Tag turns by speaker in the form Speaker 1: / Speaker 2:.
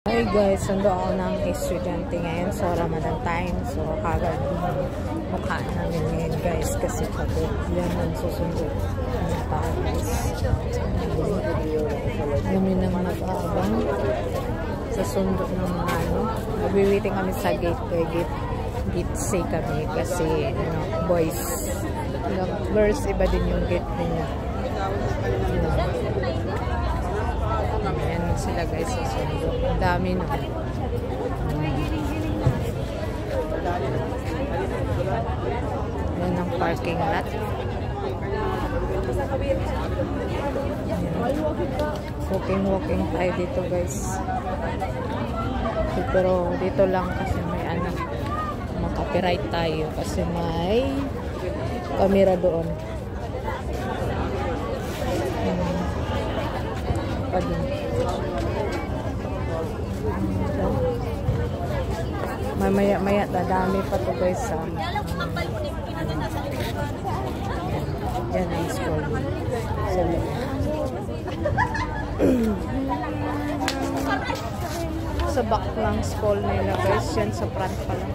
Speaker 1: Hi guys, sundo ako ng estudyante ngayon. So, Ramadan time. So, kagad mukha namin ngayon guys. Kasi pagod yan ang susundo ng tao guys. Kami nang nag-aabang sa sundo ng mga ano. Magwiwiting kami sa gate. Gate C kami kasi boys. Girls, iba din yung gate niya. Ayan sila guys sa sundo. Ang dami na. Ayan ang parking lot. Walking tayo dito guys. Pero dito lang kasi may ano, makapiright tayo kasi may camera doon. Maya dadami pa to guys sa yan ang school sa back lang school nila guys, yan sa front pa lang.